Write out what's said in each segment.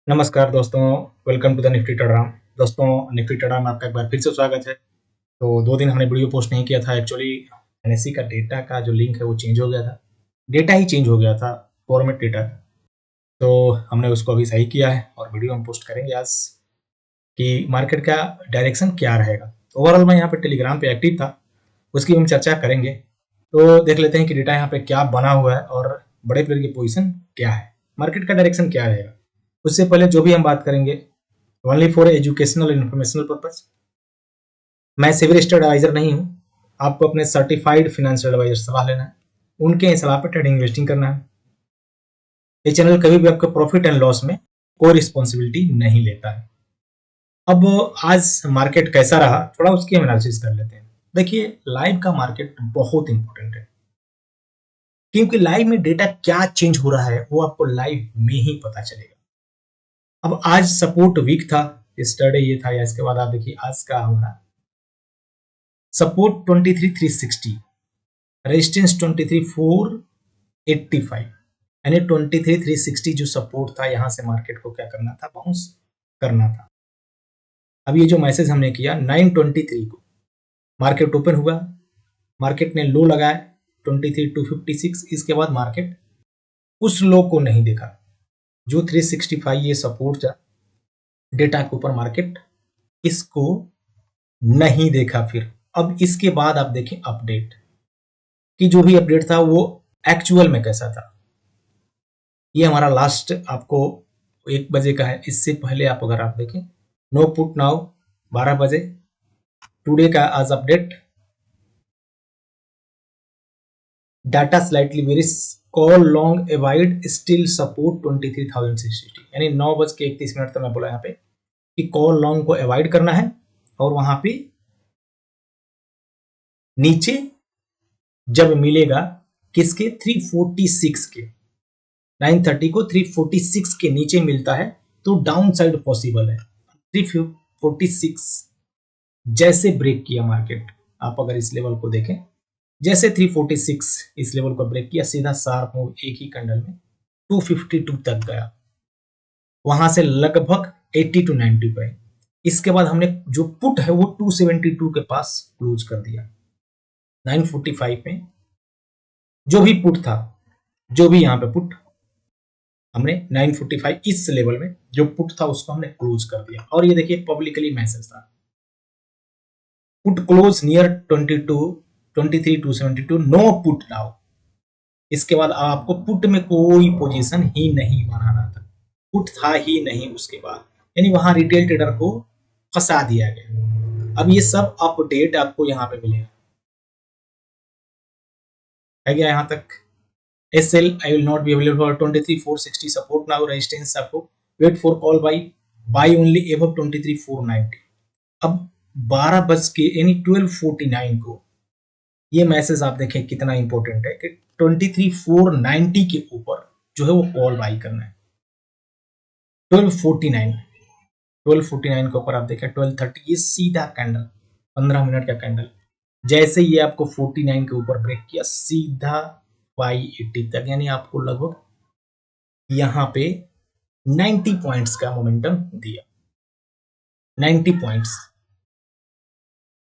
नमस्कार दोस्तों, welcome to the Nifty टेढ़ाम। दोस्तों, निफ्टी टेढ़ाम में आपका एक बार फिर से स्वागत है। तो 2 दिन हमने वीडियो पोस्ट नहीं किया था। एक्चुअली एनएससी का डेटा का जो लिंक है वो चेंज हो गया था। डेटा ही चेंज हो गया था, फॉर्मेट डेटा का। तो हमने उसको अभी सही किया है और वीडियो हम पोस्ट करेंगे आज कि मार्केट का डायरेक्शन क्या रहेगा। ओवरऑल मैं यहाँ पे टेलीग्राम पे एक्टिव था, उसकी हम चर्चा करेंगे। तो देख लेते हैं कि डेटा यहाँ पे क्या बना हुआ है और बड़े प्लेयर की पोजीशन क्या है, मार्केट का डायरेक्शन क्या रहेगा। उससे पहले जो भी हम बात करेंगे only for educational and informational purpose. मैं सिविल रजिस्टर्ड एडवाइजर नहीं हूँ। आपको अपने सर्टिफाइड फाइनेंशियल एडवाइजर से सलाह लेना है, उनके सलाह पर ट्रेडिंग इन्वेस्टिंग करना है। ये चैनल कभी भी आपका प्रॉफिट एंड लॉस में कोई रिस्पॉन्सिबिलिटी नहीं लेता है। अब आज मार्केट कैसा रहा, थोड़ा उसकी हम एनालिसिस कर लेते हैं। देखिए, लाइव का मार्केट बहुत इंपॉर्टेंट है, क्योंकि लाइव में डेटा क्या चेंज हो रहा है वो आपको लाइव में ही पता चलेगा। अब आज सपोर्ट वीक था, यस्टरडे ये था, या इसके बाद आप देखिए आज का हमारा सपोर्ट 23,360, रेजिस्टेंस 23,485, यानी 23,360 जो सपोर्ट था, यहां से मार्केट को क्या करना था, बाउंस करना था। अब ये जो मैसेज हमने किया 9:23 को मार्केट ओपन हुआ, मार्केट ने लो लगाया 23,256। इसके बाद मार्केट उस लो को नहीं देखा जो 365 ये सपोर्ट था डेटा के ऊपर, मार्केट इसको नहीं देखा। फिर अब इसके बाद आप देखें अपडेट कि जो भी अपडेट था वो एक्चुअल में कैसा था। ये हमारा लास्ट आपको 1 बजे का है। इससे पहले आप अगर आप देखें नो पुट नाउ 12 बजे, टुडे का आज update data slightly varies, call long avoid still support 23,060, यानी 9:31 तक मैं बोला यहाँ पे कि कॉल लॉन्ग को अवॉइड करना है और वहां पे नीचे जब मिलेगा किसके 346 के, 930 को 346 के नीचे मिलता है तो डाउन साइड पॉसिबल है। 346 जैसे ब्रेक किया मार्केट, आप अगर इस लेवल को देखें, जैसे 346 इस लेवल को ब्रेक किया, सीधा शार्प मूव एक ही कैंडल में 252 तक गया, वहां से लगभग 80 to 90 पे। इसके बाद हमने जो पुट है वो 272 के पास क्लोज कर दिया। 945 में जो भी पुट था, जो भी यहाँ पे पुट, हमने 945 इस लेवल में जो पुट था उसको हमने क्लोज कर दिया। और ये देखिए पब्लिकली मैसेज था, put close near 23,272, know put now. इसके बाद आपको पुट में कोई पोजीशन ही नहीं बनाना था, पुट था ही नहीं उसके बाद, यानी वहां रिटेल ट्रेडर को फंसा दिया गया। अब ये सब अपडेट आपको यहाँ पे मिलेगा, है गया यहाँ तक। SL I will not be available for 23,460 support now, resistance आपको wait for call buy only above 23,490। अब 12 बज के यानी 12:49 को ये मैसेज आप देखें कितना इंपॉर्टेंट है कि 23,490 के ऊपर जो है वो कॉल बाई करना है। 12:49 के ऊपर आप देखें 12:30, ये सीधा कैंडल 15 मिनट का कैंडल, जैसे ये आपको 49 के ऊपर ब्रेक किया सीधा 580 तक, यानी आपको लगभग यहाँ पे 90 पॉइंट्स का मोमेंटम दिया, 90 पॉइंट्स।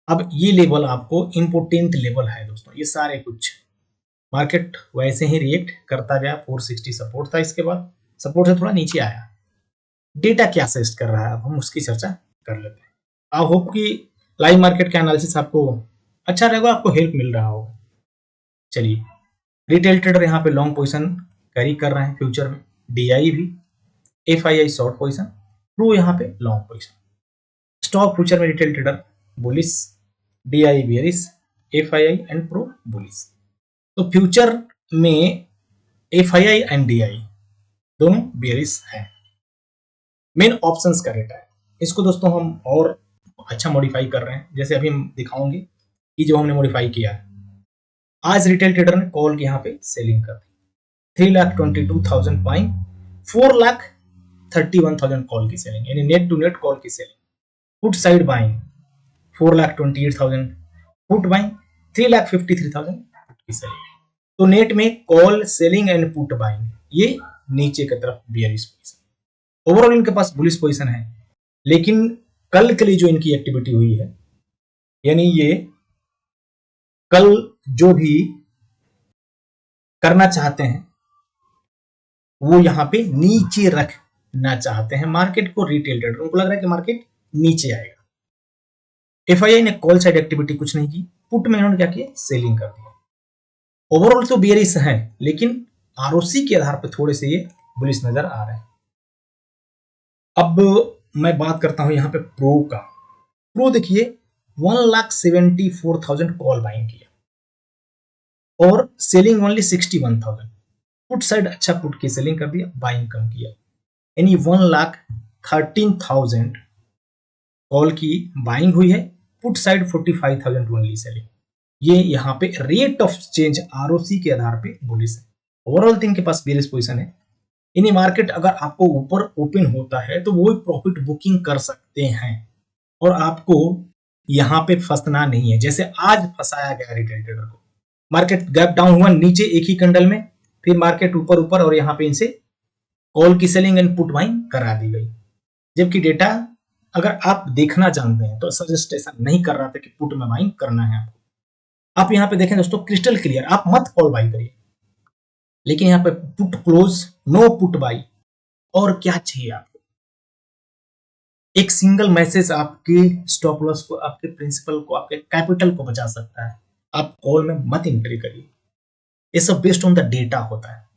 अब ये लेवल आपको इंपोर्टेंट लेवल है दोस्तों। ये सारे कुछ मार्केट वैसे ही रिएक्ट करता गया, 460 सपोर्ट था, इसके बाद सपोर्ट से थोड़ा नीचे आया। डेटा क्या सजेस्ट कर रहा है, अब हम उसकी चर्चा कर लेते हैं। आई होप कि लाइव मार्केट का एनालिसिस आपको अच्छा रहेगा, आपको हेल्प मिल रहा होगा। चलिए, रिटेल ट्रेडर यहाँ पे लॉन्ग पोजीशन कैरी कर रहे हैं फ्यूचर में, DI भी, FII शॉर्ट पोजीशन, प्रो यहाँ पे लॉन्ग पोजीशन। स्टॉक फ्यूचर में retail trader bullish, DI bearish, FII and pro bullish. तो फ्यूचर में FII एंड DI दोनों बेयरिश हैं। मेन ऑप्शंस का डेटा है, इसको दोस्तों हम और अच्छा मॉडिफाई कर रहे हैं, जैसे अभी हम दिखाओगे कि जो हमने मॉडिफाई किया है। आज रिटेल ट्रेडर ने कॉल की यहाँ पे सेलिंग कर दी, 3,22,000 बाइंग, 4,31,000 कॉल की सेलिंग, यानी नेट टू नेट कॉल की selling. Put side buying 4,28,000, put buying 3,53,000 की सेलिंग। तो नेट में call selling and put buying, ये नीचे की तरफ बियरिश पोजीशन। ओवरऑल इनके पास बुलिश पोजीशन है, लेकिन कल के लिए जो इनकी एक्टिविटी हुई है, यानी ये कल जो भी करना चाहते हैं वो यहां पे नीचे रखना चाहते हैं मार्केट को। रिटेल ट्रेडर उनको लग रहा है कि मार्केट नीचे आएगा। एफआईआई ने कॉल साइड एक्टिविटी कुछ नहीं की, पुट में इन्होंने क्या किया, सेलिंग कर दिया। ओवरऑल तो बेयरिश है, लेकिन आरओसी के आधार पर थोड़े से ये बुलिश नजर आ रहे हैं। अब मैं बात करता हूं यहां पे प्रो का। प्रो देखिए 1,74,000 कॉल बाइंग किया और सेलिंग ओनली 61,000। पुट साइड अच्छा पुट की सेलिंग कर दिया, बाइंग कम किया, यानी 1,13,000 कॉल की बाइंग हुई है, पुट साइड 45,000 ओनली सेलिंग। ये यहाँ पे रेट ऑफ चेंज आरओसी के आधार पे बुलिश है। ओवरऑल तो इनके पास बेरिश पोजीशन है। यानी मार्केट अगर आपको ऊपर ओपन होता है तो वो प्रॉफिट बुकिंग कर सकते हैं और आपको यहाँ पे फंसना नहीं है, जैसे आज फंसाया गया रिटेल ट्रेडर को। मार्केट गैप डाउन हुआ नीचे एक ही कैंडल में, फिर मार्केट ऊपर ऊपर और यहाँ पे इनसे कॉल की सेलिंग एंड पुट बाइंग करा दी गई। जबकि डेटा अगर आप देखना जानते हैं तो सजेस्टेशन नहीं कर रहा था कि पुट में बाइंग करना है आपको। आप यहाँ पे देखें दोस्तों, क्रिस्टल क्लियर, आप मत कॉल बाई करिए, लेकिन यहाँ पे put close, know put by. और क्या चाहिए आपको? एक सिंगल मैसेज आपके स्टॉप लॉस को, आपके प्रिंसिपल को, आपके कैपिटल को बचा सकता है। आप कॉल में मत एंट्री करिए। ये सब बेस्ड ऑन द डेटा होता है,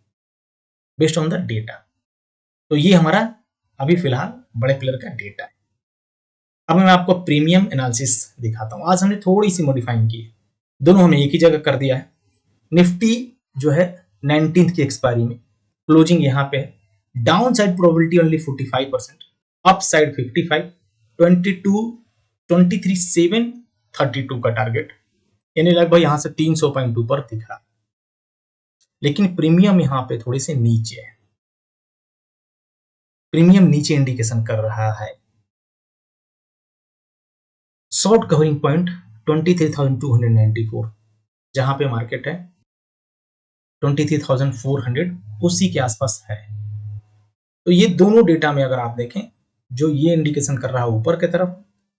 बेस्ड ऑन द डेटा। तो ये हमारा अभी फिलहाल बड़े प्लेयर का डेटा है। अब मैं आपको प्रीमियम एनालिसिस दिखाता हूं। आज हमने थोड़ी सी मॉडिफाइंग की है, दोनों हमने एक ही जगह कर दिया है। निफ्टी जो है 19th की एक्सपायरी में क्लोजिंग यहाँ पे है, down side probability only 45%, up side 55, 22, 23,732 का टारगेट, यानी लगभग यहां से 300 पॉइंट ऊपर दिख रहा है। लेकिन प्रीमियम यहाँ पे थोड़ी से नीचे है, प्रीमियम नीचे इंडिकेशन कर रहा है। शॉर्ट कवरिंग पॉइंट 23,294, जहां पे मार्केट है 23,400, उसी के आसपास है। तो ये दोनों डेटा में अगर आप देखें, जो ये इंडिकेशन कर रहा है ऊपर की तरफ,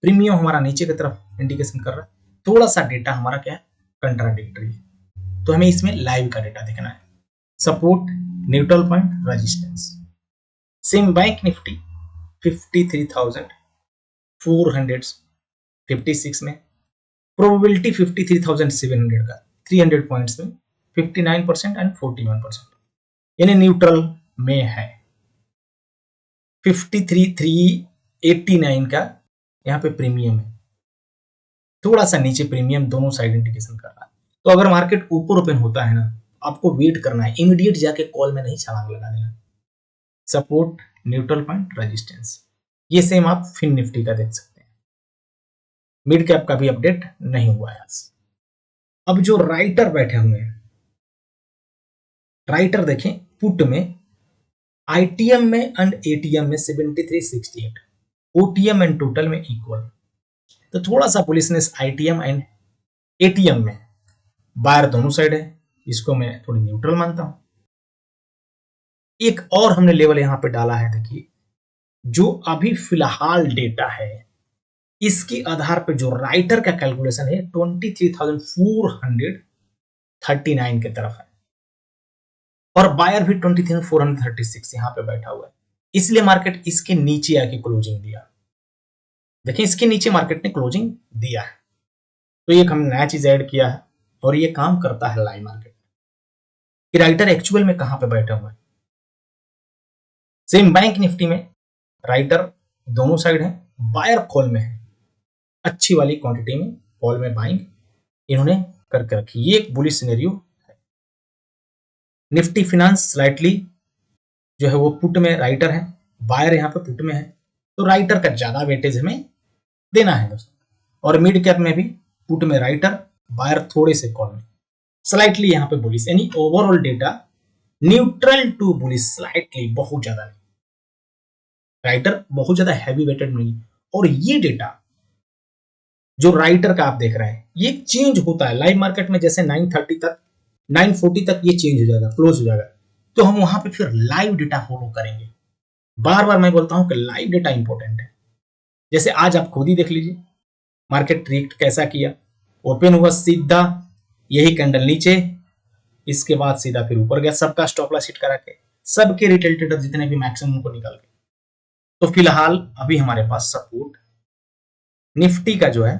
प्रीमियम हमारा नीचे की तरफ इंडिकेशन कर रहा है। थोड़ा सा डेटा हमारा क्या है, कंट्राडिक्टरी है। तो हमें इसमें लाइव का डेटा देखना है। Support, neutral point, resistance. Same bank Nifty 53,456 में, प्रोबेबिलिटी 53,700 का, 300 पॉइंट्स में 59% एंड 41%, यानी न्यूट्रल में है। 53,389 का यहाँ पे प्रीमियम है, थोड़ा सा नीचे प्रीमियम, दोनों साइड इंडिकेशन कर रहा है। तो अगर मार्केट ऊपर ओपन होता है ना, आपको वेट करना है, इमीडिएट जाके कॉल में नहीं छलांग लगा देना। सपोर्ट, न्यूट्रल पॉइंट, रेजिस्टेंस, ये सेम आप फिन निफ्टी का देख सकते हैं। मिड कैप का भी अपडेट नहीं हुआ है आज। अब जो राइटर बैठे हुए हैं, राइटर देखें, पुट में आईटीएम में एंड एटीएम में 7368, ओटीएम एंड टोटल में इक्वल। तो थोड़ा सा बुलिशनेस आईटीएम एंड एटीएम में, बायर दोनों साइड है, इसको मैं थोड़ी न्यूट्रल मानता हूं। एक और हमने लेवल यहां पे डाला है, देखिए जो अभी फिलहाल डेटा है, इसके आधार पे जो राइटर का कैलकुलेशन है 23,439 की तरफ है और बायर भी 23,436 यहां पे बैठा हुआ है। इसलिए मार्केट इसके नीचे आके क्लोजिंग दिया। देखिए इसके नीचे मार्केट ने क्लोजिंग दिया है, तो एक हमने नया चीज ऐड किया है और ये काम करता है लाइव मार्केट कि राइटर एक्चुअल में कहां पे बैठा हुआ है। सेम बैंक निफ्टी में राइटर दोनों साइड है, बायर कॉल में है, अच्छी वाली क्वांटिटी में कॉल में बाइंग इन्होंने करके रखी। ये एक बुलिश सिनेरियो है। निफ्टी फिनांस स्लाइटली जो है वो पुट में राइटर है, बायर यहाँ पे पुट में है, तो राइटर का ज्यादा वेटेज हमें देना है दोस्तों। और मिड कैप में भी पुट में राइटर, बायर थोड़े से कॉल में, स्लाइटली यहाँ पे बुलिश, यानी overall data neutral to bullish, slightly, बहुत ज्यादा नहीं, राइटर बहुत ज्यादा हैवी वेटेड नहीं। और ये डेटा जो राइटर का आप देख रहे हैं, ये चेंज होता है लाइव मार्केट में, जैसे 9:30 तक, 9:40 तक ये चेंज हो जाएगा, क्लोज हो जाएगा, तो हम वहां पे फिर लाइव डेटा फॉलो करेंगे। बार बार मैं बोलता हूं कि लाइव डेटा इंपॉर्टेंट है। जैसे आज आप खुद ही देख लीजिए मार्केट रिएक्ट कैसा किया, ओपन हुआ सीधा, यही कैंडल नीचे, इसके बाद सीधा फिर ऊपर गया, सबका स्टॉप लॉस हिट करा के, सबके रिटेल ट्रेडर जितने भी मैक्सिमम को निकाल के। तो फिलहाल अभी हमारे पास सपोर्ट निफ्टी का जो है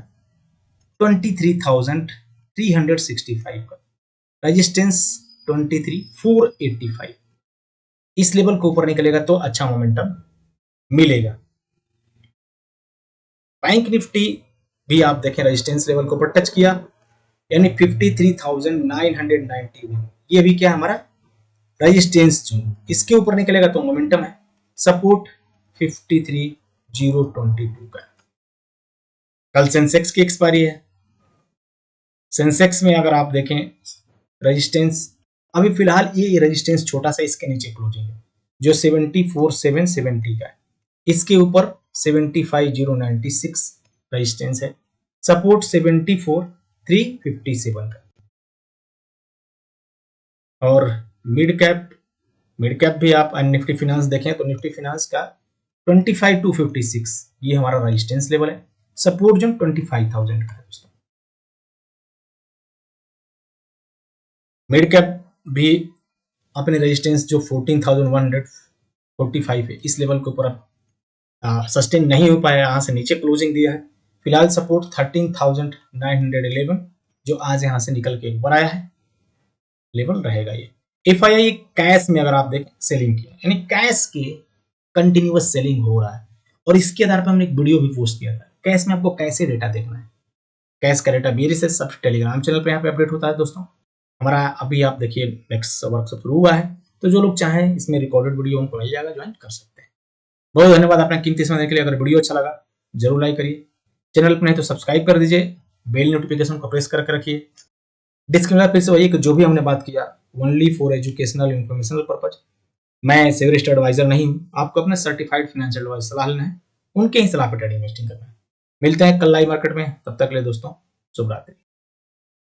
23,365 का, रेजिस्टेंस 23,485। इस लेवल को ऊपर निकलेगा तो अच्छा मोमेंटम मिलेगा। बैंक निफ्टी भी आप देखें रेजिस्टेंस लेवल को ऊपर टच किया, यानी 53,991, ये भी क्या हमारा रेजिस्टेंस जोन, इसके ऊपर निकलेगा तो मोमेंटम है। सपोर्ट 53,022 का। कल सेंसेक्स की एक्सपायरी है, सेंसेक्स में अगर आप देखें रेजिस्टेंस अभी फिलहाल ये रेजिस्टेंस छोटा सा इसके नीचे क्लोजिंग है जो 74,770 का है, इसके ऊपर 75,096 रेजिस्टेंस है, सपोर्ट 74,357 का। और मिड कैप भी आप निफ्टी फिनांस देखें तो निफ्टी फिनांस का 25,256 ये हमारा रेजिस्टेंस लेवल है, सपोर्ट जो 25,000 का है दोस्तों। मिड कैप भी अपने रेजिस्टेंस जो 14,145 है इस लेवल के ऊपर सस्टेन नहीं हो पाया, यहां से नीचे क्लोजिंग दिया है। फिलहाल सपोर्ट 13,911 जो आज यहां से निकल के ऊपर आया है, लेवल रहेगा ये। एफआईआई कैश में अगर आप देखें सेलिंग की, यानी कैश के कंटिन्यूअस सेलिंग हो रहा है, और इसके आधार पर हमने एक वीडियो भी पोस्ट किया था कैश में आपको कैसे डेटा देखना है। कैश का डेटा मेरे से सब टेलीग्राम चैनल पे यहाँ पे अपडेट होता है दोस्तों। हमारा अभी आप देखिए नेक्स्ट वर्कशॉप शुरू हुआ है, तो जो लोग चाहें इसमें रिकॉर्डेड वीडियो उनको मिल जाएगा, ज्वाइन कर सकते हैं। बहुत धन्यवाद अपना कीमती समय देने के लिए। अगर वीडियो अच्छा लगा जरूर लाइक करिए, चैनल पर नहीं तो सब्सक्राइब कर दीजिए, बेल नोटिफिकेशन को प्रेस करके रखिए। डिस्क्लेमर फिर से वही कि जो भी हमने बात किया only for educational informational purpose. मैं सेवरेस्ट एडवाइजर नहीं हूं, आपको अपने सर्टिफाइड फाइनेंशियल एडवाइजर सलाह लेना है, उनके ही सलाह पर ट्रेडिंग इन्वेस्टिंग करना है। मिलते हैं कल लाइव मार्केट में, तब तक के लिए दोस्तों शुभ रात्रि।